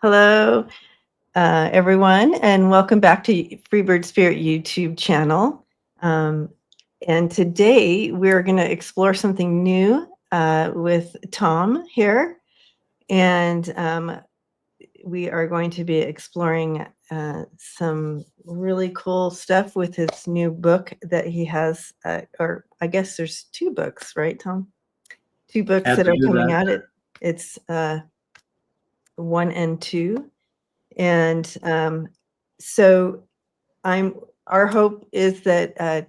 Hello, everyone, and welcome back to Freebird Spirit YouTube channel. Um, and today we're going to explore something new with Tom here. And we are going to be exploring some really cool stuff with his new book that he has, or I guess there's two books, right, Tom? Two books Had that to are do coming that. out. It's 1 and 2. And so our hope is that uh,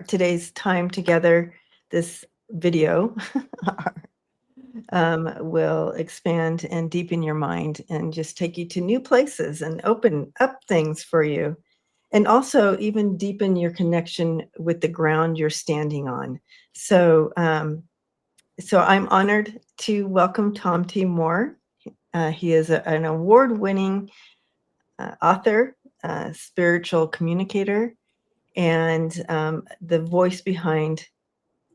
today's time together, this video, will expand and deepen your mind and just take you to new places and open up things for you. And also even deepen your connection with the ground you're standing on. So, I'm honored to welcome Tom T. Moore. He is an award-winning author, spiritual communicator, and the voice behind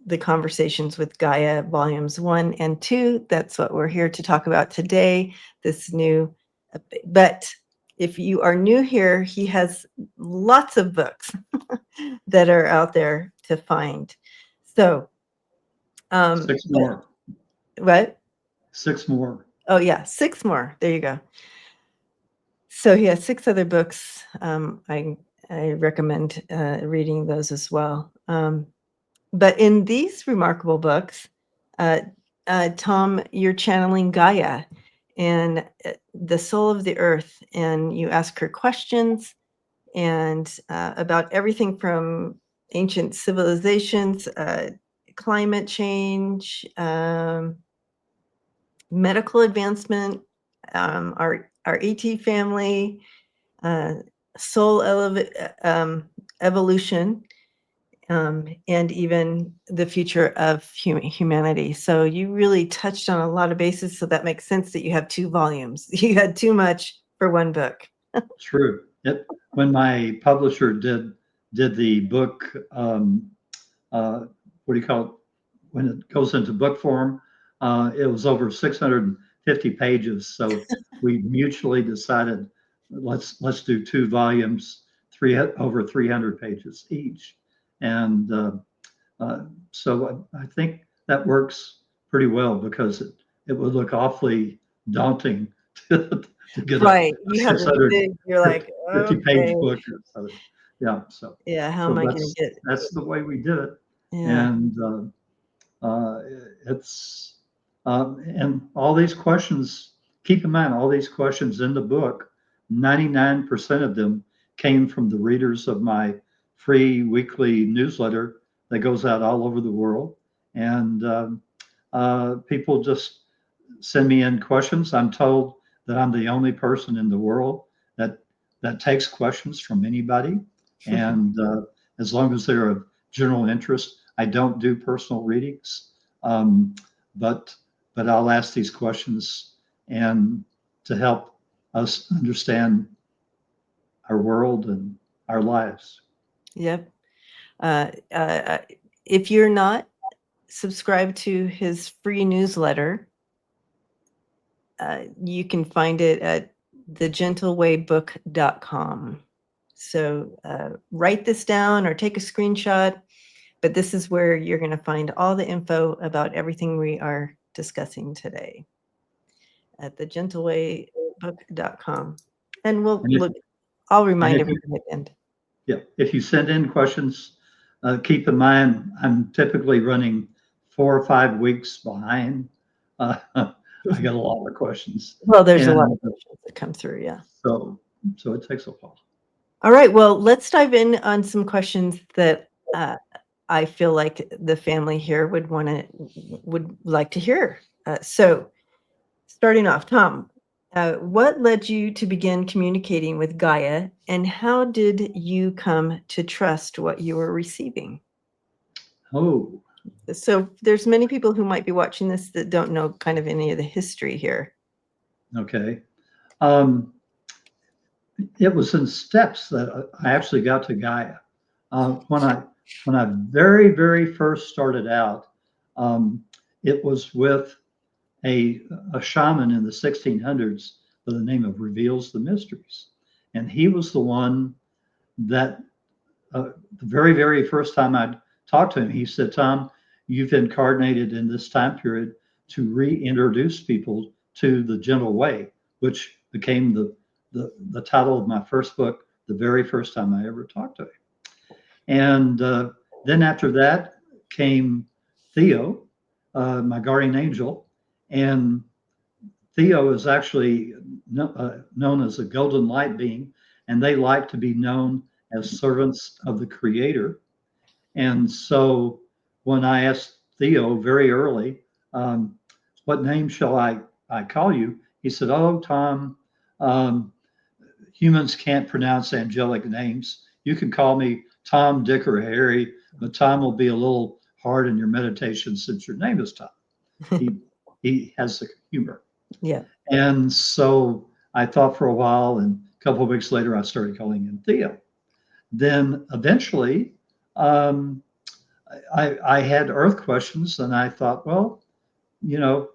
the Conversations with Gaia, volumes 1 and 2. That's what we're here to talk about today. This new, but if you are new here, he has lots of books that are out there to find. So, Six more. what? 6 more. Oh, yeah, 6 more. There you go. So he has 6 other books. I recommend reading those as well. But in these remarkable books, uh, Tom, you're channeling Gaia and the soul of the earth, and you ask her questions and about everything from ancient civilizations, climate change, medical advancement, our ET family, uh, soul evolution, and even the future of humanity. So you really touched on a lot of bases. So that makes sense that you have 2 volumes. You had too much for one book. True. When my publisher did the book, what do you call it? When it goes into book form, it was over 650 pages. So we mutually decided let's do 2 volumes, over 300 pages each, and so I think that works pretty well because it would look awfully daunting to get a Right. You have this big, you're like, 650 okay, page book. So, yeah, yeah, how am so I going that's to get? that's the way we did it, Yeah. and uh, it's and all these questions. Keep in mind, all these questions in the book, 99% of them came from the readers of my free weekly newsletter that goes out all over the world, and people just send me in questions. I'm told that I'm the only person in the world that takes questions from anybody, and as long as they're of general interest, I don't do personal readings, um, but I'll ask these questions and to help us understand our world and our lives. Yep. Uh, uh, if you're not subscribed to his free newsletter, you can find it at thegentlewaybook.com. So write this down or take a screenshot, but this is where you're going to find all the info about everything we are discussing today at thegentlewaybook.com. And we'll And if, look, I'll and remind if you, everyone at the end. yeah, if you send in questions, keep in mind I'm typically running 4 or 5 weeks behind. I got a lot of questions, Well, there's a lot and of questions that come through, yeah. so it takes a while. All right, well, let's dive in on some questions that I feel like the family here would like to hear. So, starting off, Tom, what led you to begin communicating with Gaia, and how did you come to trust what you were receiving? Oh, So, there's many people who might be watching this that don't know kind of any of the history here. okay. Um, it was in steps that I actually got to Gaia. When I very first started out, it was with a, a shaman in the 1600s by the name of Reveals the Mysteries. And he was the one that the very, very first time I talked to him, he said, Tom, you've incarnated in this time period to reintroduce people to the gentle way, which became the title of my first book, the very first time I ever talked to him. And then after that came Theo, my guardian angel. And Theo is actually known as a golden light being, and they like to be known as servants of the Creator. And so when I asked Theo very early, what name shall I call you? He said, oh, Tom, um, humans can't pronounce angelic names. You can call me Tom, Dick, or Harry, but Tom will be a little hard in your meditation since your name is Tom. He has the humor. Yeah. And so I thought for a while, and a couple of weeks later, I started calling him Theo. Then eventually, I had Earth questions, and I thought, well, you know,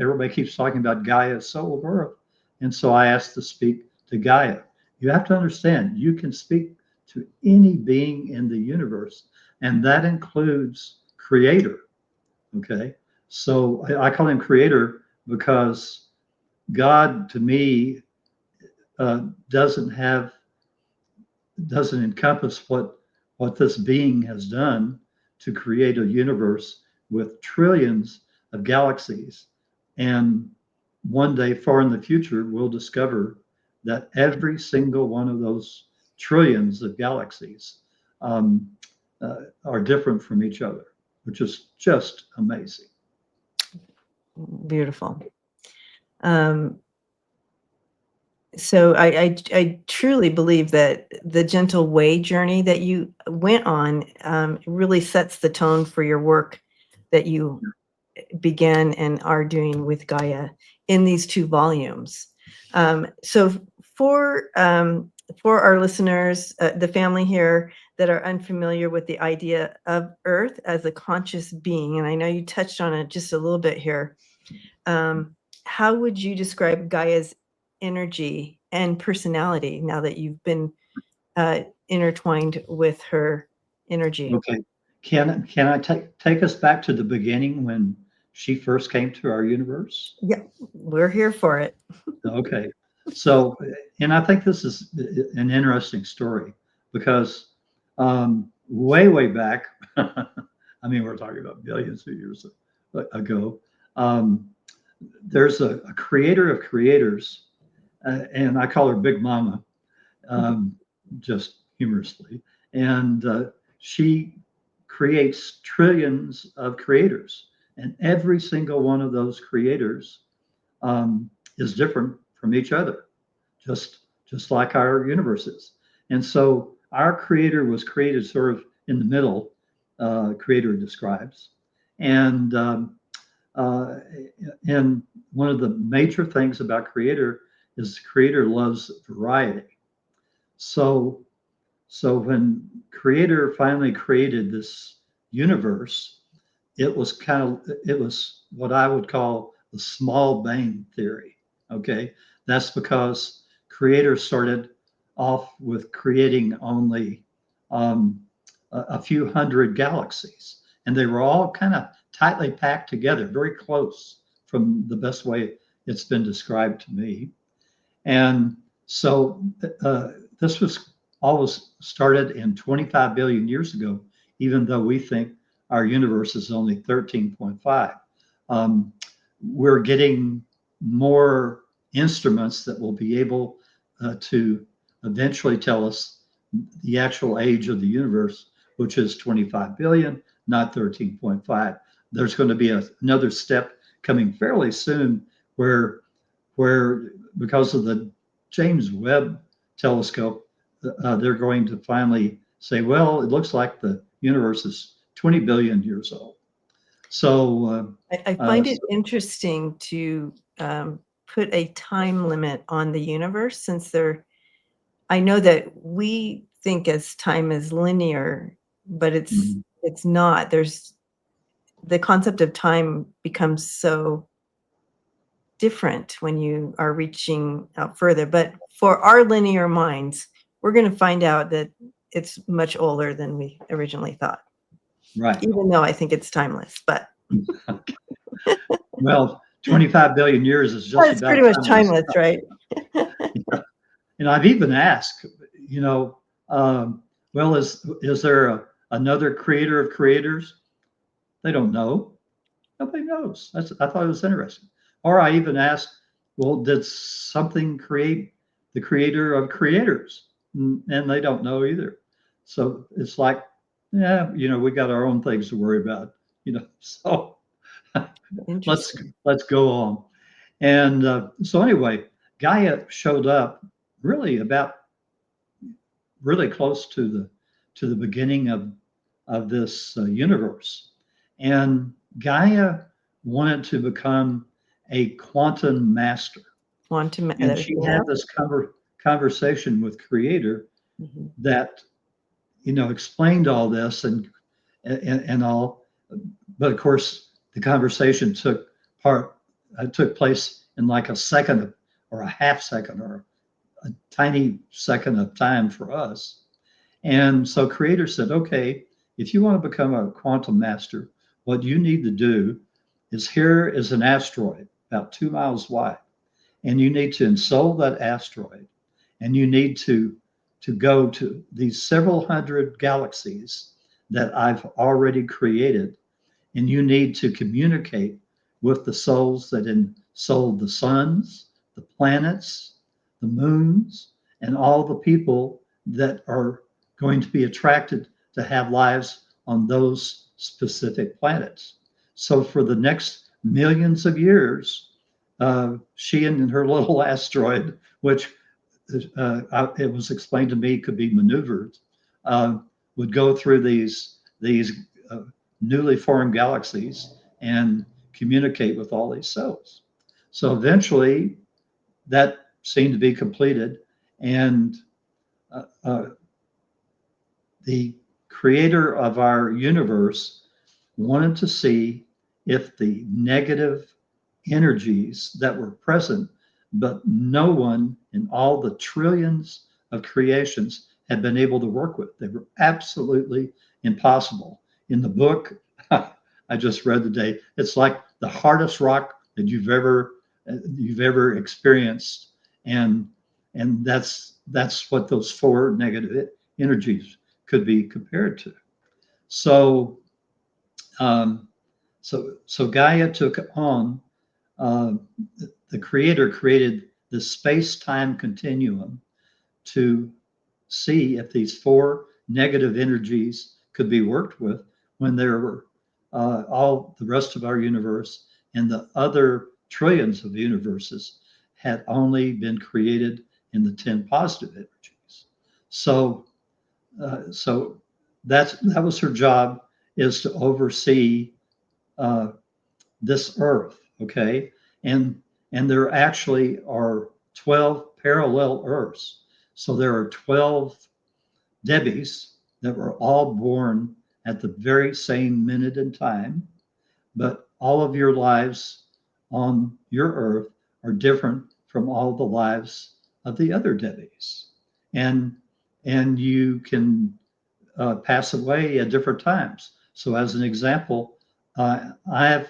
everybody keeps talking about Gaia, soul of Earth. And so I asked to speak to Gaia. You have to understand, you can speak to any being in the universe, and that includes Creator. Okay. So I call him Creator because God, to me, doesn't encompass what this being has done to create a universe with trillions of galaxies. And one day, far in the future, we'll discover that every single one of those trillions of galaxies are different from each other, which is just amazing. Beautiful. So I truly believe that the gentle way journey that you went on really sets the tone for your work that you began and are doing with Gaia in these 2 volumes. So for our listeners, the family here that are unfamiliar with the idea of Earth as a conscious being, and I know you touched on it just a little bit here, how would you describe Gaia's energy and personality now that you've been intertwined with her energy? Okay. Can I take us back to the beginning when she first came to our universe? Yeah, we're here for it. Okay. So, and I think this is an interesting story because way, way back, I mean, we're talking about billions of years ago, there's a creator of creators, and I call her Big Mama, just humorously. And she creates trillions of creators, and every single one of those creators is different from each other, just like our universe is. And so our creator was created sort of in the middle, creator describes. And and one of the major things about creator is creator loves variety. So when creator finally created this universe, it was what I would call the small bang theory. Okay. That's because creator started off with creating only a few hundred galaxies, and they were all kind of tightly packed together, very close from the best way it's been described to me. And so this was always started in 25 billion years ago, even though we think our universe is only 13.5. We're getting more instruments that will be able to eventually tell us the actual age of the universe, which is 25 billion, not 13.5. There's going to be another step coming fairly soon where because of the James Webb telescope, they're going to finally say, well, it looks like the universe is 20 billion years old. So I find it interesting to put a time limit on the universe, since I know that we think as time is linear, but it's not. The concept of time becomes so different when you are reaching out further. But for our linear minds, we're going to find out that it's much older than we originally thought. Right. Even though I think it's timeless, but Well, 25 billion years is just it's about pretty much timeless. timeless, right? And I've even asked, well, is there another creator of creators? They don't know. Nobody knows. I thought it was interesting. Or I even asked, well, did something create the creator of creators? And they don't know either. So it's like, yeah, we got our own things to worry about, So let's go on. And so anyway, Gaia showed up really really close to the beginning of this universe, and Gaia wanted to become a quantum master, and she had this conversation with Creator that explained all this and all, but of course the conversation took place in like a second or a half second or a tiny second of time for us. And so Creator said, okay, if you want to become a quantum master, what you need to do is, here is an asteroid about 2 miles wide, and you need to ensoul that asteroid, and you need to go to these several hundred galaxies that I've already created, and you need to communicate with the souls that ensouled the suns, the planets, the moons, and all the people that are going to be attracted to have lives on those specific planets. So for the next millions of years, she and her little asteroid, which it was explained to me could be maneuvered, would go through these newly formed galaxies and communicate with all these cells. So eventually, that seemed to be completed, and the creator of our universe wanted to see if the negative energies that were present, but no one in all the trillions of creations had been able to work with. They were absolutely impossible. In the book I just read today, it's like the hardest rock that you've ever experienced, and that's what those 4 negative energies could be compared to. So so Gaia took on, the Creator created the space-time continuum to see if these 4 negative energies could be worked with, when there were all the rest of our universe and the other trillions of universes had only been created in the 10 positive energies. So that was her job, is to oversee this Earth, okay? And there actually are 12 parallel Earths. So there are 12 Debbies that were all born at the very same minute in time, but all of your lives on your Earth are different from all the lives of the other Debbies. And you can pass away at different times. So as an example, I have,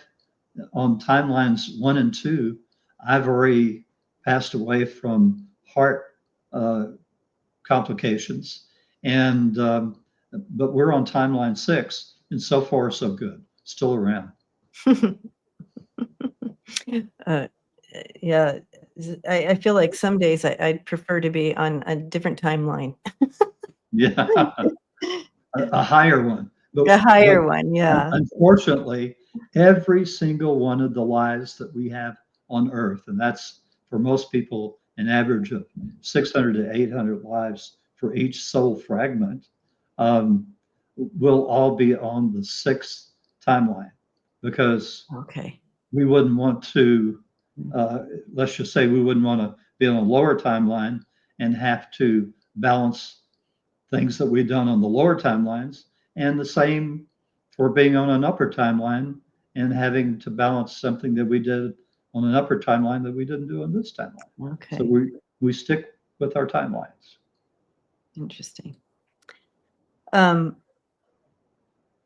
on timelines 1 and 2, I've already passed away from heart complications, and but we're on timeline 6, and so far so good, still around. Yeah, I feel like some days I'd prefer to be on a different timeline. Yeah, a higher one. A higher one, yeah. Unfortunately, every single one of the lives that we have on Earth, and that's for most people an average of 600 to 800 lives for each soul fragment, will all be on the 6th timeline, because we wouldn't want to, let's just say we wouldn't want to be on a lower timeline and have to balance things that we've done on the lower timelines, and the same for being on an upper timeline and having to balance something that we did on an upper timeline that we didn't do on this timeline. So Okay. we stick with our timelines. Interesting. Um,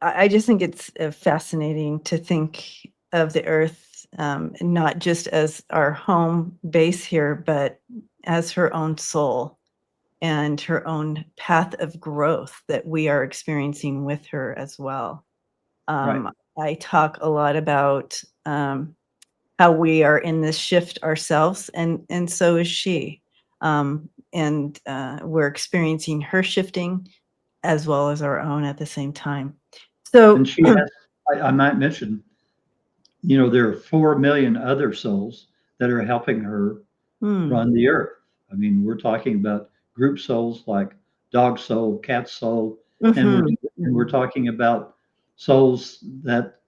I just think it's fascinating to think of the Earth not just as our home base here, but as her own soul and her own path of growth that we are experiencing with her as well. Right. I talk a lot about how we are in this shift ourselves, and so is she. And we're experiencing her shifting as well as our own at the same time. And So, she has, I might mention, there are 4 million other souls that are helping her hmm, run the earth. I mean, we're talking about group souls like dog soul, cat soul, and we're mhm, and we're mhm. talking about souls that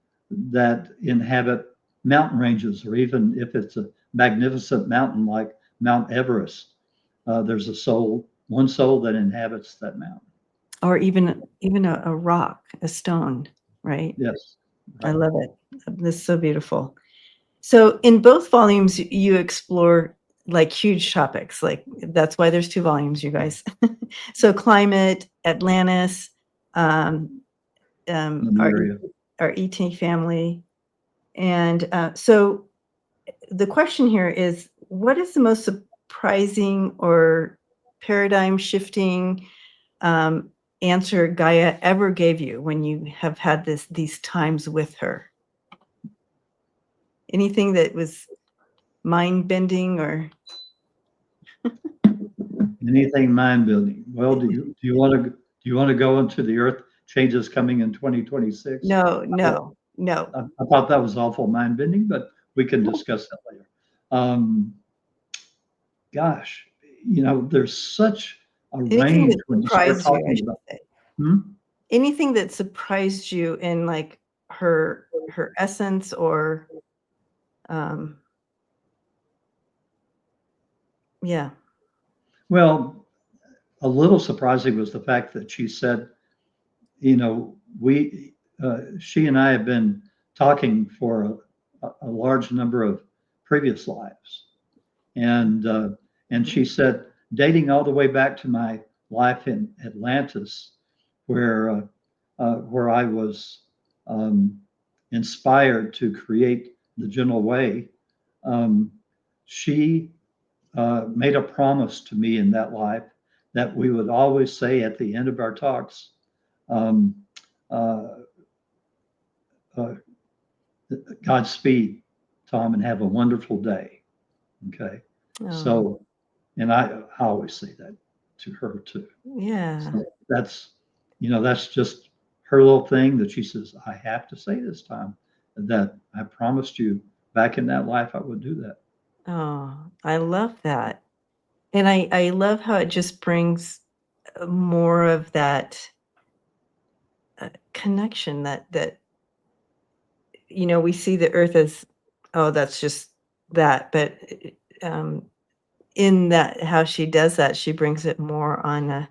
inhabit mountain ranges, or even if it's a magnificent mountain like Mount Everest, there's one soul that inhabits that mountain. Or even a rock, a stone, right? Yes, I right. love it. This is so beautiful. So in both volumes, you explore like huge topics. Like that's why there's 2 volumes, you guys. So climate, Atlantis, um, our Lemuria. our ET family, and so the question here is, what is the most surprising or paradigm shifting um, answer Gaia ever gave you when you have had these times with her? Anything that was mind bending or Anything mind building? Well, do you want to go into the earth changes coming in 2026? no, no, no. I thought that was awful mind bending, but we can discuss that later. Um, Gosh, there's such a Anything range that when you start surprised you, I talking should about. say. Hmm? Anything that surprised you in like her essence or um yeah. Well, a little surprising was the fact that she said, she and I have been talking for a large number of previous lives. And she said, dating all the way back to my life in Atlantis, where I was um, inspired to create the Gentle Way, um, she made a promise to me in that life that we would always say at the end of our talks, um, uh, uh, Godspeed, Tom, and have a wonderful day. Okay. Oh, So, and I always say that to her too. yeah. So that's just her little thing that she says, I have to say this time that I promised you back in that life I would do that. Oh, I love that. And I love how it just brings more of that connection that we see the earth as, oh, that's just that, but um in that how she does that, she brings it more on a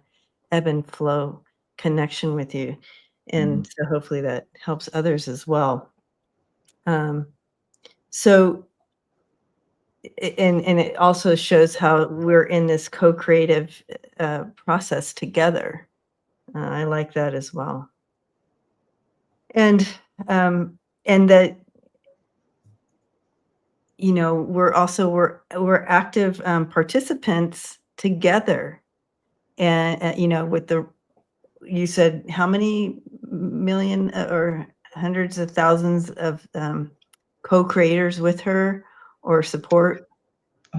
ebb and flow connection with you. Mhm. And so hopefully that helps others as well. Um, so and it also shows how we're in this co-creative process together. I like that as well. And and that we're active participants together, and with the you said how many million or hundreds of thousands of co-creators with her or support.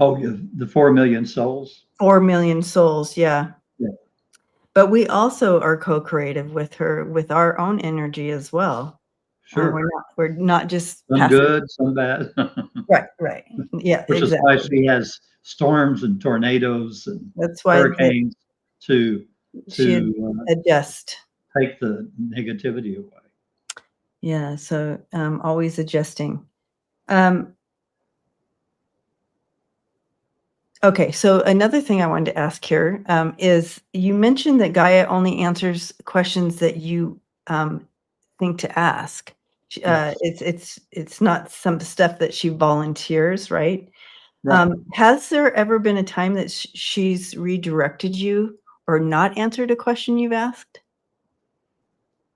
Oh, yeah, the 4 million souls. 4 million souls, yeah. Yeah, But we also are co-creative with her with our own energy as well. sure. We're not just Some passive. good, some bad, Right, right. Yeah, which is why exactly. she has storms and tornadoes and That's why hurricanes to she'd to adjust. take the negativity away. Yeah, so always adjusting. Um, Okay, so another thing I wanted to ask here is you mentioned that Gaia only answers questions that you think to ask. Yes. It's not some stuff that she volunteers, right? Right. Has there ever been a time that she's redirected you or not answered a question you've asked?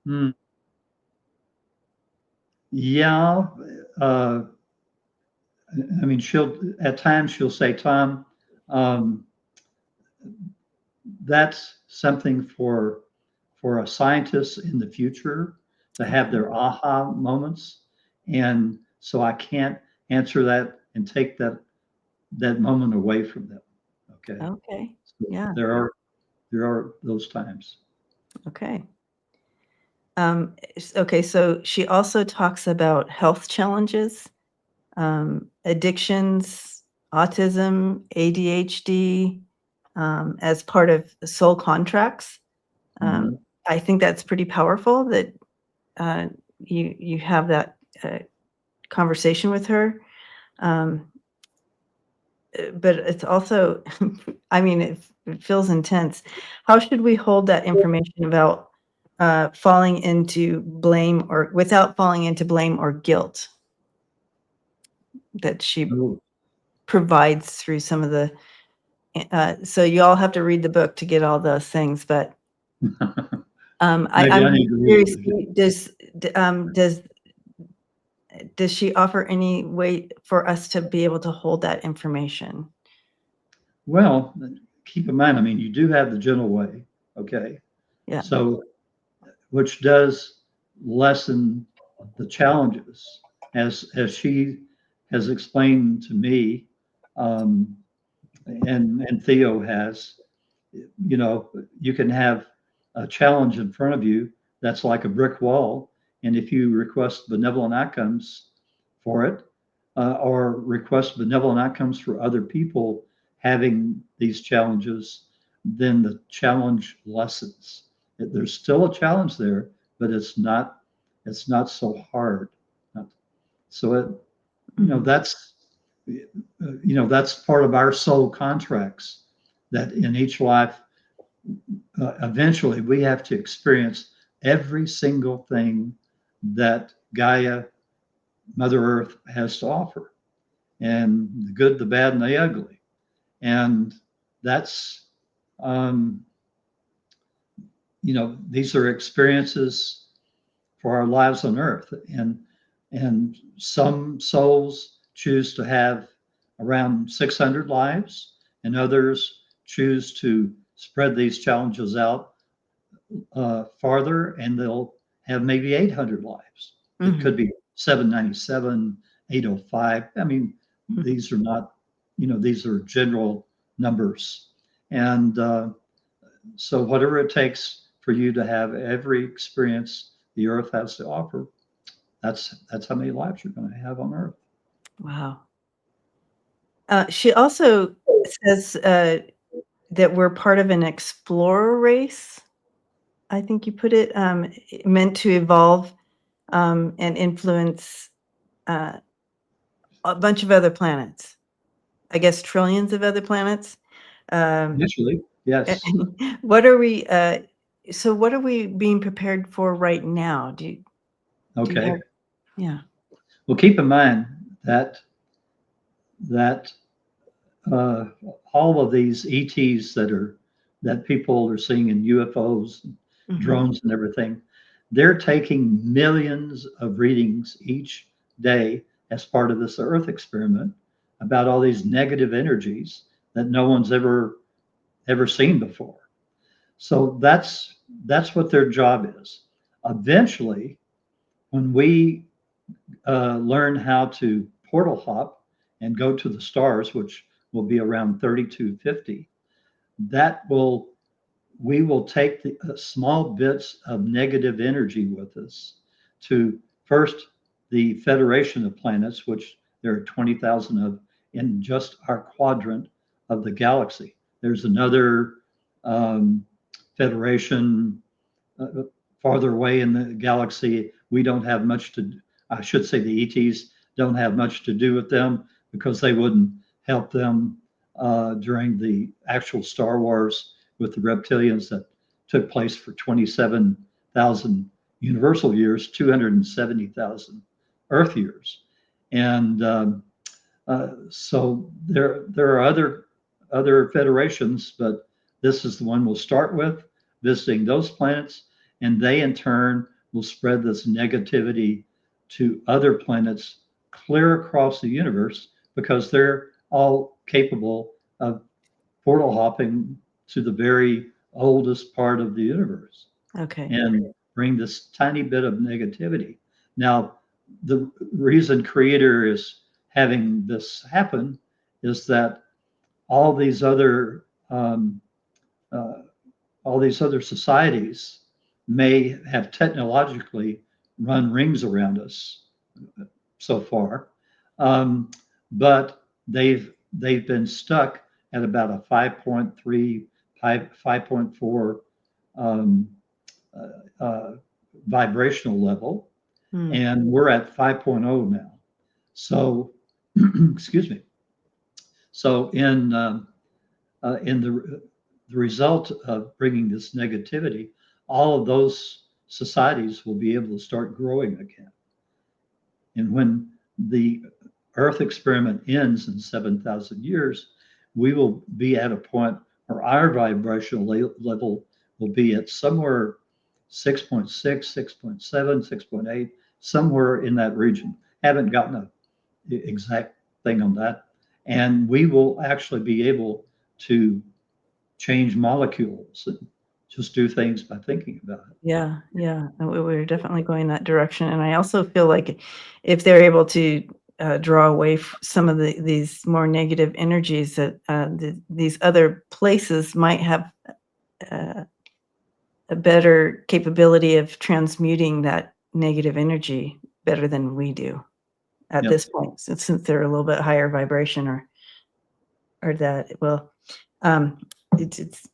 Hmm. Yeah. Uh, I mean, at times she'll say, Tom, um, that's something for a scientist in the future to have Okay. their aha moments. And so I can't answer that and take that moment away from them. Okay. Okay. So Yeah. there are those times. Okay. Okay, so she also talks about health challenges, addictions, autism, ADHD, as part of the soul contracts. Um, Mhm. I think that's pretty powerful that uh, you have that conversation with her. Um, but it's also, I mean, it feels intense. How should we hold that information about falling into blame or without falling into blame or guilt that she So provides through some of the so you all have to read the book to get all those things, but maybe I I'm need to read curious, it again. does she offer any way for us to be able to hold that information? Well, keep in mind, I mean, you do have the gentle way, okay? Yeah. So, which does lessen the challenges, as she has explained to me, um, and Theo has. You can have a challenge in front of you that's like a brick wall, and if you request benevolent outcomes for it, or request benevolent outcomes for other people having these challenges, then the challenge lessens. There's still a challenge there, but it's not so hard. So Mhm. that's that's part of our soul contracts, that in each life, eventually we have to experience every single thing that Gaia, Mother Earth, has to offer, and the good, the bad, and the ugly. And that's, um, these are experiences for our lives on Earth. And some souls choose to have around 600 lives, and others choose to spread these challenges out farther, and they'll have maybe 800 lives. It Mhm. could be 797, 805. I mean, these are not, these are general numbers. And so, whatever it takes for you to have every experience the earth has to offer, that's how many lives you're going to have on earth. Wow. She also says that we're part of an explorer race. I think you put it meant to evolve and influence uh, a bunch of other planets. I guess trillions of other planets. Um, Initially, yes. and what are we? So, what are we being prepared for right now? Do you Okay. have? Yeah. Well, keep in mind that uh, all of these ETs that people are seeing in UFOs, Hmm. drones, and everything, they're taking millions of readings each day as part of this Earth experiment about all these negative energies that no one's ever seen before. So that's what their job is. Eventually, when we learn how to portal hop and go to the stars, which will be around 3250, that will we will take the small bits of negative energy with us to first the Federation of Planets, which there are 20,000 of in just our quadrant of the galaxy. There's another um, federation farther away in the galaxy. We don't have much to, I should say the ETs don't have much to do with them because they wouldn't help them during the actual Star Wars with the reptilians that took place for 27,000 universal years, 270,000 Earth years. And so there are other federations, but this is the one we'll start with, visiting those planets, and they in turn will spread this negativity to other planets clear across the universe, because they're all capable of portal hopping to the very oldest part of the universe Okay. and bring this tiny bit of negativity. Now, the reason Creator is having this happen is that all these other um, all these other societies may have technologically run rings around us so far, um, but they've been stuck at about a 5.3, 5.4 um, vibrational level, and we're at 5.0 now. So, excuse me. So in the result of bringing this negativity, all of those societies will be able to start growing again. And when the Earth experiment ends in 7,000 years, we will be at a point where our vibrational level will be at somewhere 6.6, 6.7, 6.8, somewhere in that region. Haven't gotten an exact thing on that. And we will actually be able to change molecules and just do things by thinking about it. Yeah, yeah, we're definitely going that direction, and I also feel like if they're able to draw away some of these more negative energies, that these other places might have a better capability of transmuting that negative energy better than we do at Yep. this point, since they're a little bit higher vibration, or that, well, um, it's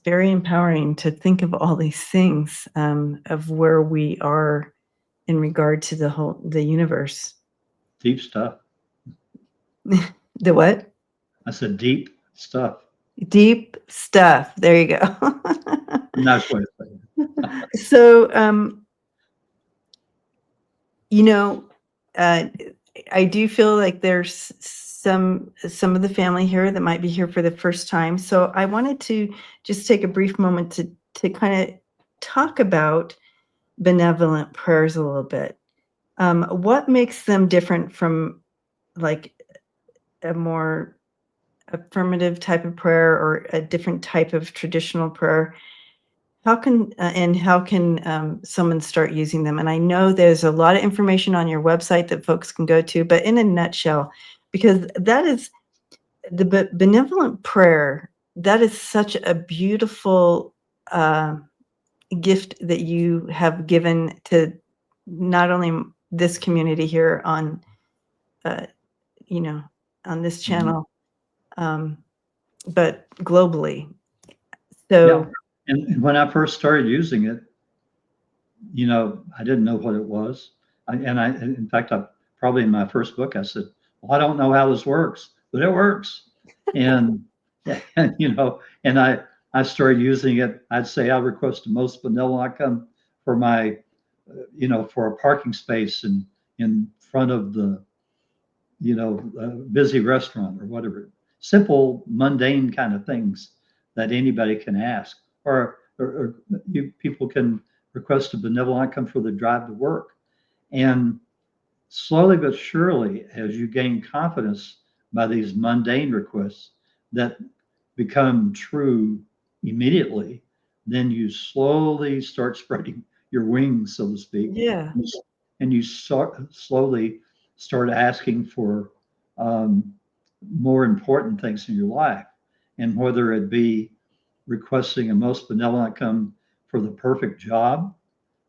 very empowering to think of all these things, of where we are in regard to the universe. Deep stuff. The what? I said deep stuff. Deep stuff. There you go. Nice way of saying it. So, I do feel like there's some of the family here that might be here for the first time. So I wanted to just take a brief moment to kind of talk about benevolent prayers a little bit. What makes them different from like a more affirmative type of prayer, or a different type of traditional prayer? How can someone start using them? And I know there's a lot of information on your website that folks can go to, but in a nutshell, because that is the benevolent prayer, that is such a beautiful gift that you have given to not only this community here on, uh, on this channel, but globally. Yeah. So, And when I first started using it, I didn't know what it was. In fact, I probably in my first book, I said, well, I don't know how this works, but it works. And, and I started using it. I'd say I request the most benevolent outcome for my, for a parking space in front of the, busy restaurant or whatever. Simple, mundane kind of things that anybody can ask, or people can request a benevolent outcome for the drive to work. And slowly but surely, as you gain confidence by these mundane requests that become true immediately, then you slowly start spreading your wings, so to speak. yeah. And you slowly start asking for more important things in your life. And whether it be requesting a most benevolent outcome for the perfect job,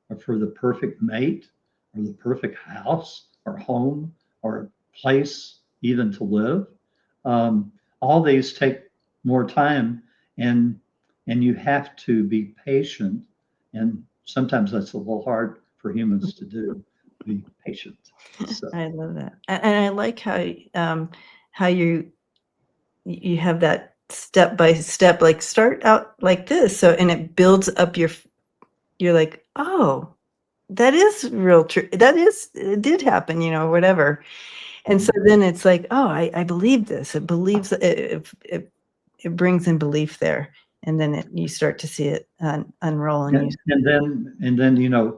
or for the perfect mate, or the perfect house or home or place even to live. All these take more time, and you have to be patient. And sometimes that's a little hard for humans to do, be patient. So, I love that, and I like how you have that step by step, like start out like this, so, and it builds up you're like, oh, that is real true. It did happen, whatever. And so Mhm. then it's like, oh, I believe this. It believes it brings in belief there, and then you start to see it unroll, and you. And then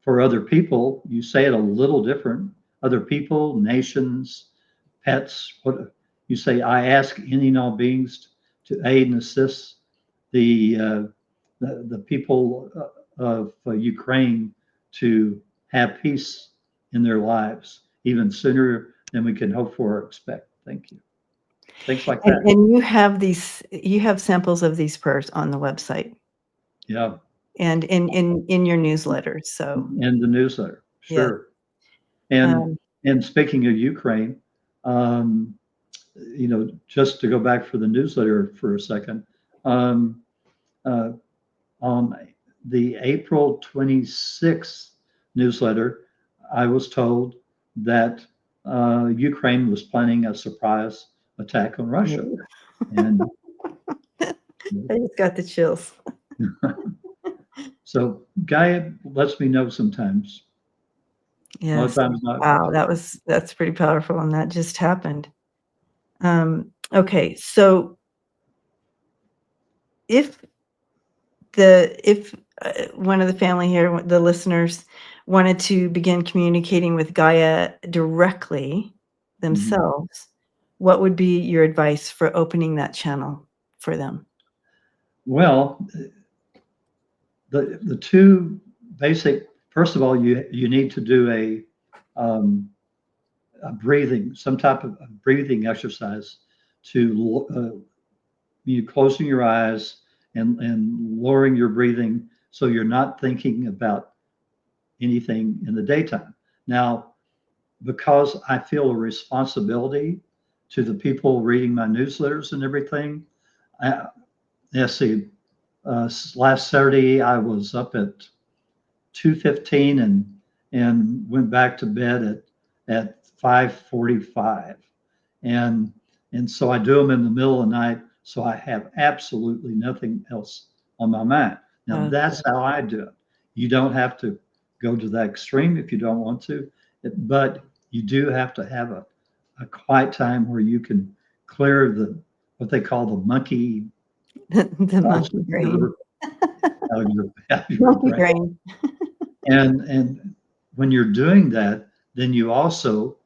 for other people, you say it a little different. Other people, nations, pets. What you say? I ask any and all beings to aid and assist the the people of Ukraine to have peace in their lives, even sooner than we can hope for or expect. Thank you. Things like that. And you have samples of these prayers on the website Yeah, and in your newsletters. So in the newsletter, yeah. sure. And Um, and speaking of Ukraine, um, just to go back for the newsletter for a second, um, uh, on the April 26th newsletter, I was told that Ukraine was planning a surprise attack on Russia. And I just got the chills. so Gaia lets me know sometimes. A lot of Yes. times not. Wow, that's pretty powerful, and that just happened. Okay, so if if one of the family here, the listeners, wanted to begin communicating with Gaia directly Mhm. themselves, what would be your advice for opening that channel for them? Well, the two basic. First of all, you need to do a breathing, some type of a breathing exercise to you closing your eyes and lowering your breathing so you're not thinking about anything in the daytime. Now, because I feel a responsibility to the people reading my newsletters and everything, I, let's see, last Saturday I was up at 2:15 and went back to bed at 5:45, and and so I do them in the middle of the night, so I have absolutely nothing else on my mind. Now Okay. that's how I do it. You don't have to go to that extreme if you don't want to, but you do have to have a quiet time where you can clear the what they call the monkey The thoughts monkey brain. out of your Monkey brain. brain. And when you're doing that, then you also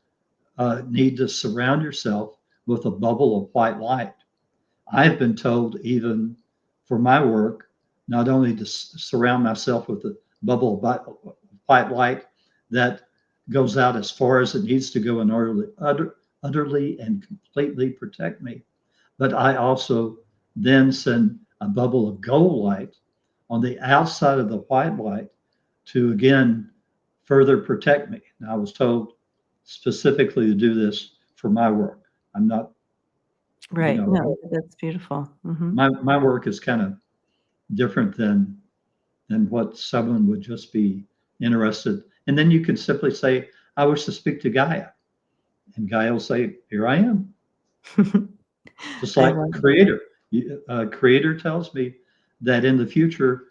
need to surround yourself with a bubble of white light. I've been told, even for my work, not only to surround myself with a bubble of white light that goes out as far as it needs to go in order to utterly and completely protect me, but I also then send a bubble of gold light on the outside of the white light to again further protect me. Now, I was told specifically to do this for my work. I'm not, you Right. know, No, that's beautiful. my work is kind of different than what someone would just be interested. And then you can simply say, I wish to speak to Gaia. And Gaia will say, here I am. Just I like love it. Creator. Creator tells me that in the future,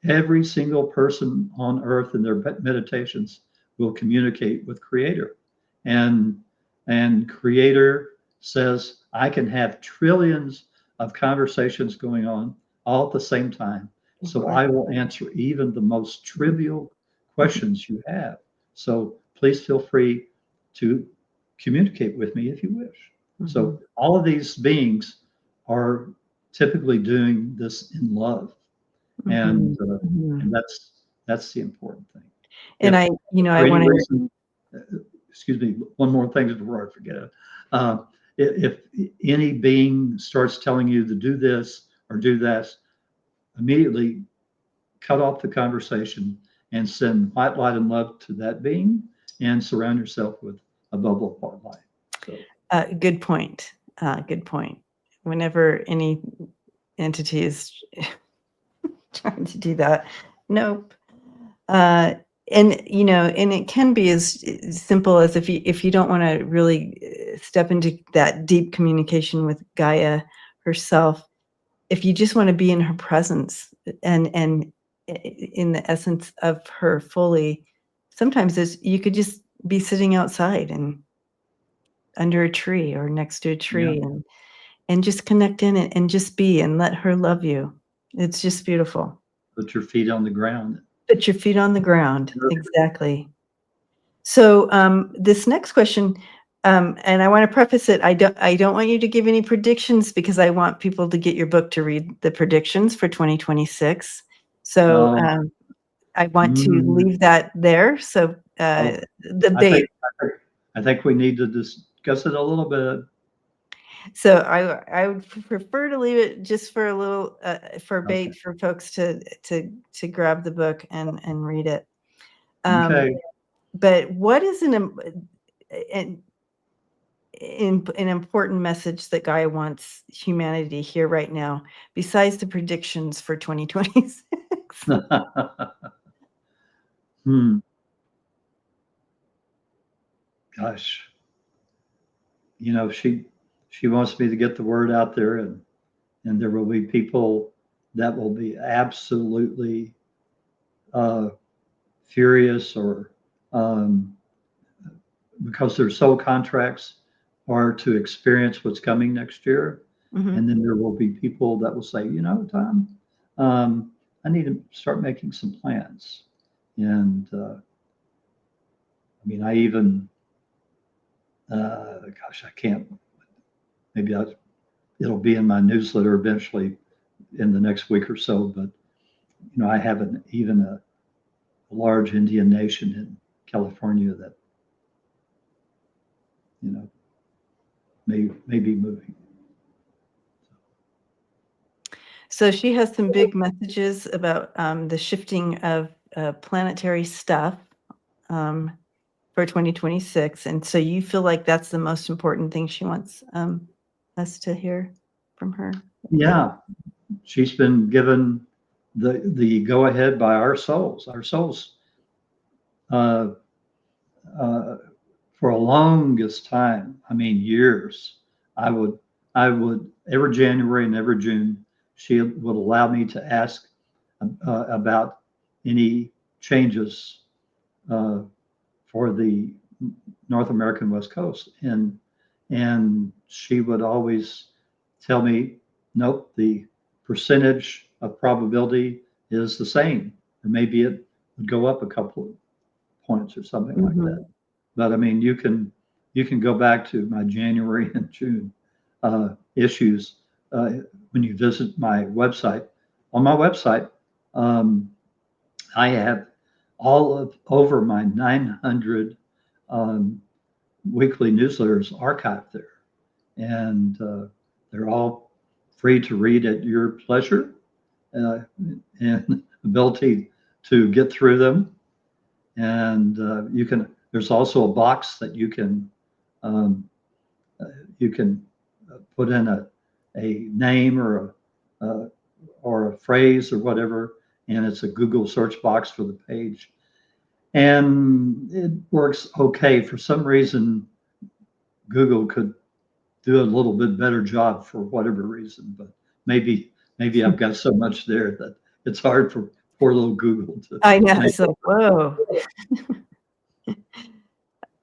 every single person on earth in their meditations will communicate with Creator. And and Creator says, I can have trillions of conversations going on all at the same time. So Right. I will answer even the most trivial questions you have. So please feel free to communicate with me if you wish. Mhm. So all of these beings are typically doing this in love, and Mhm. uh, Mhm. and that's the important thing. And If I for any wanna. reason, excuse me, one more thing before I forget it. Uh, if any being starts telling you to do this or do that, immediately cut off the conversation and send white light and love to that being, and surround yourself with a bubble of white light. So Good point. Good point. Whenever any entity is trying to do that, nope. Uh, and it can be as simple as if you don't wanna really, step into that deep communication with Gaia herself, if you just wanna be in her presence and in the essence of her fully, sometimes is you could just be sitting outside and under a tree or next to a Yeah. tree and just connect in it and just be and let her love you. It's just beautiful. Put your feet on the ground. Put your feet on the ground. Sure. Exactly. So this next question, and I want to preface it. I don't want you to give any predictions because I want people to get your book to read the predictions for 2026. So Oh, I want to mm, leave that there. So oh, the I bait. think, I think we need to discuss it a little bit. So I would prefer to leave it just for a little for Okay. bait for folks to grab the book and read it. Um, Okay. but what is an an important message that Gaia wants humanity to hear right now, besides the predictions for 2026? Hmm. Gosh, she wants me to get the word out there, and there will be people that will be absolutely uh, furious, or um, because their sole contracts are to experience what's coming next year. Mhm. And then there will be people that will say, Tom, I need to start making some plans. And I mean, I even, gosh, I can't, maybe it'll be in my newsletter eventually in the next week or so. But, I have even a large Indian nation in California that, you know, may be moving. So she has some big messages about the shifting of planetary stuff um, for 2026, and so you feel like that's the most important thing she wants us to hear from her. Yeah, she's been given the go ahead by our souls. Our souls, uh, uh, for a longest time, I mean years, I would every January and every June, she would allow me to ask about any changes uh, for the North American West Coast, and she would always tell me, nope, the percentage of probability is the same, or maybe it would go up a couple of points or something like that. Mhm. But I mean, you can go back to my January and June issues when you visit my website. On my website, um, I have all of over my 900 um, weekly newsletters archived there, and they're all free to read at your pleasure uh, and ability to get through them. And there's also a box that um, you can put in a name or a phrase or whatever, and it's a Google search box for the page. And it works okay. For some reason, Google could do a little bit better job for whatever reason, but maybe I've got so much there that it's hard for poor little Google to I know. make It's like, whoa.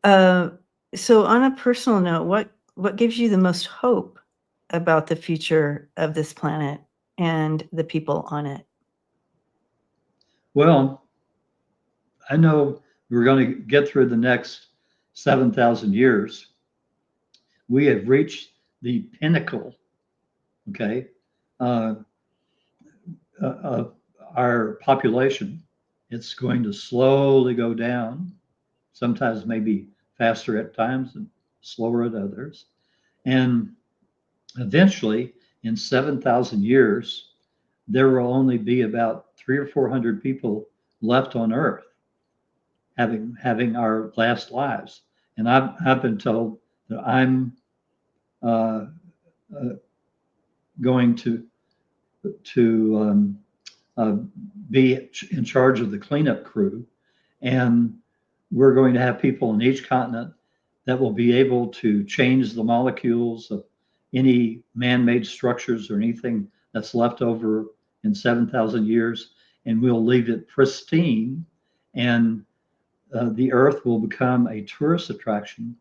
Uh, so on a personal note, what gives you the most hope about the future of this planet and the people on it? well. I know we're going to get through the next 7,000 years. We have reached the pinnacle, okay, uh, of our population. It's going to slowly go down, sometimes maybe faster at times and slower at others. And eventually, in 7,000 years, there will only be about 300 or 400 people left on Earth having our last lives. And I've been told that I'm uh, uh, going to uh, be in charge of the cleanup crew, and we're going to have people in each continent that will be able to change the molecules of any man-made structures or anything that's left over in 7,000 years, and we'll leave it pristine, and the Earth will become a tourist attraction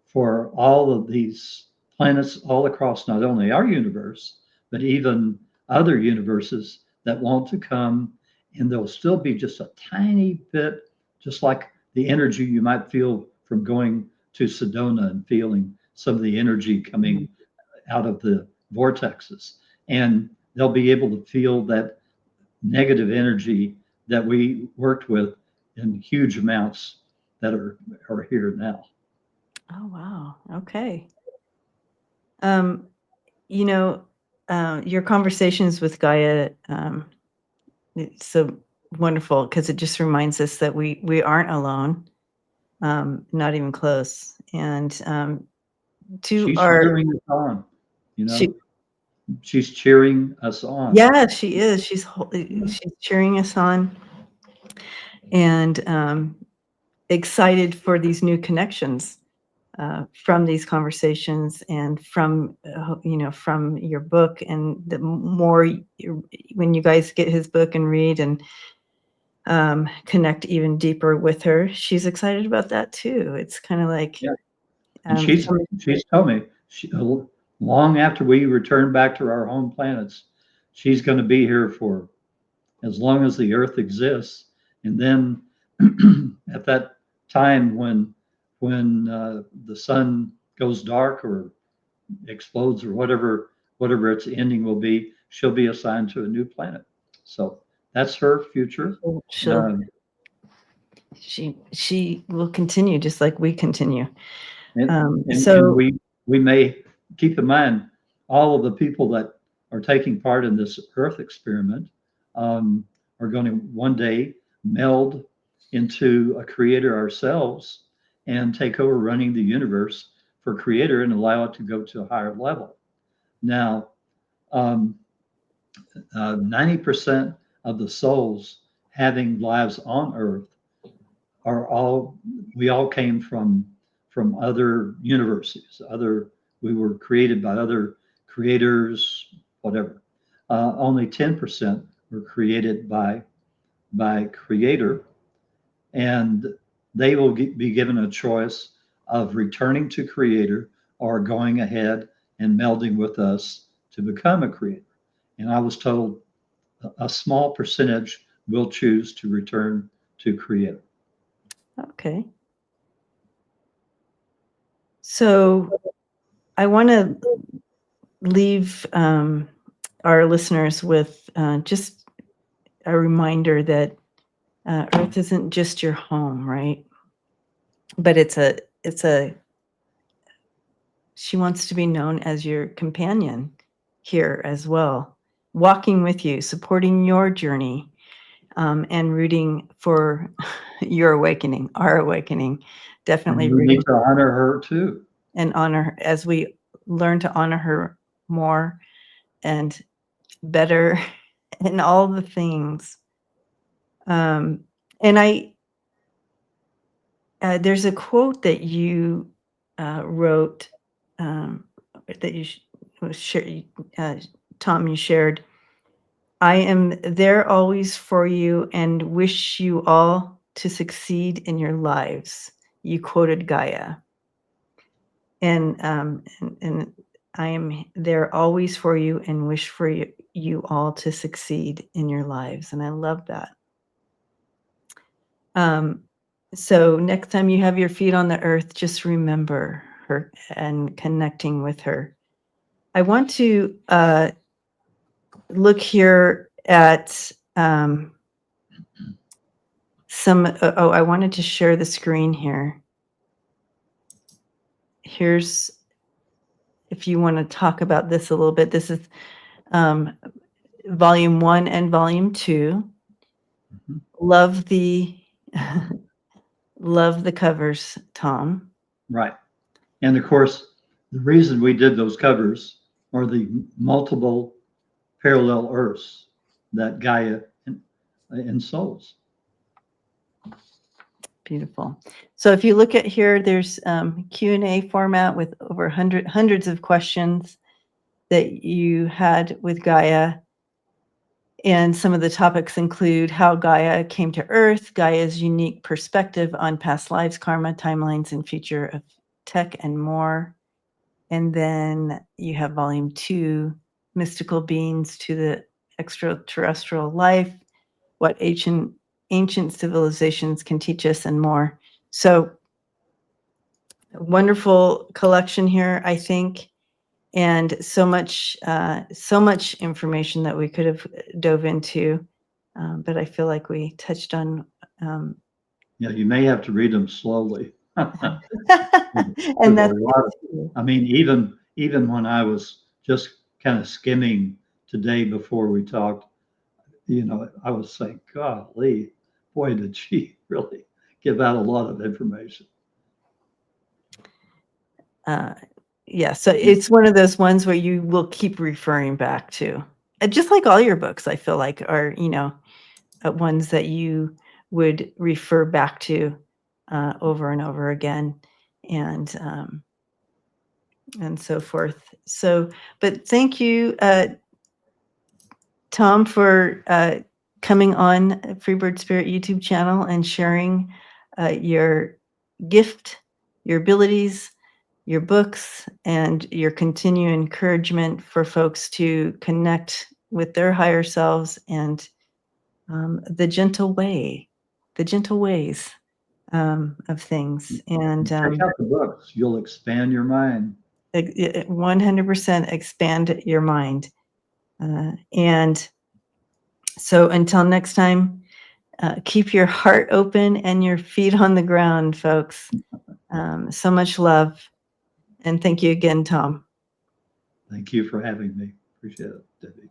for all of these planets all across not only our universe, but even other universes that want to come. And there'll still be just a tiny bit, just like the energy you might feel from going to Sedona and feeling some of the energy coming out of the vortexes. And they'll be able to feel that negative energy that we worked with in huge amounts that are here now. Oh, wow. Okay. Um, you know, your conversations with Gaia, it's so wonderful because it just reminds us that we aren't alone, not even close. And to She's our cheering us on, you she know, she's cheering us on. yeah, she is. She's cheering us on and excited for these new connections from these conversations and from from your book, and the more when you guys get his book and read and connect even deeper with her, she's excited about that too. It's kind of like Yeah. And she's told me long after we return back to our home planets, she's going to be here for as long as the Earth exists. And then at that time when the sun goes dark or explodes or whatever its ending will be, she'll be assigned to a new planet. So that's her future. she'll Um, she will continue just like we continue. and So we may keep in mind all of the people that are taking part in this Earth experiment um, are going to one day meld into a creator ourselves and take over running the universe for creator and allow it to go to a higher level. Now, um, 90% of the souls having lives on Earth are all we all came from other universes. We were created by other creators, whatever. Only 10% were created by creator, and they will be given a choice of returning to creator or going ahead and melding with us to become a creator. And I was told a small percentage will choose to return to creator. okay, so I want to leave our listeners with just a reminder that Earth isn't just your home, right? But it's a she wants to be known as your companion here as well, walking with you, supporting your journey, and rooting for your awakening, our awakening. Definitely And we need rooting to honor her too. and honor as we learn to honor her more and better and all the things. And there's a quote that you wrote that Tom, you shared. I am there always for you and wish you all to succeed in your lives. You quoted Gaia. And I am there always for you and wish for you all to succeed in your lives. And I love that. So next time you have your feet on the earth, just remember her and connecting with her. I want to look here at I wanted to share the screen here. Here's, if you want to talk about this a little bit, this is volume 1 and volume 2. Mhm. Love the love the covers, Tom. Right. And of course, the reason we did those covers are the multiple parallel Earths that Gaia ensouls. Beautiful. So if you look at here, there's Q&A format with over hundreds of questions that you had with Gaia. And some of the topics include how Gaia came to Earth, Gaia's unique perspective on past lives, karma, timelines, and future of tech, and more. And then you have volume 2, Mystical Beings to the Extraterrestrial Life, what ancient civilizations can teach us, and more. So wonderful collection here, I think, and so much information that we could have dove into, but I feel like we touched on. Yeah, you may have to read them slowly. And There's a that's lot of, it too. I mean, even when I was just kind of skimming today before we talked, I was saying, golly, boy, did she really give out a lot of information. Yeah, so it's one of those ones where you will keep referring back to. Just like all your books, I feel like are, ones that you would refer back to over and over again, and so forth. So, but thank you, Tom, for coming on Freebird Spirit YouTube channel and sharing your gift, your abilities, your books, and your continued encouragement for folks to connect with their higher selves and the gentle ways of things. And Check out the books. You'll expand your mind. 100% expand your mind. And so until next time, keep your heart open and your feet on the ground, folks. So much love. And thank you again, Tom. Thank you for having me. Appreciate it, Debbie.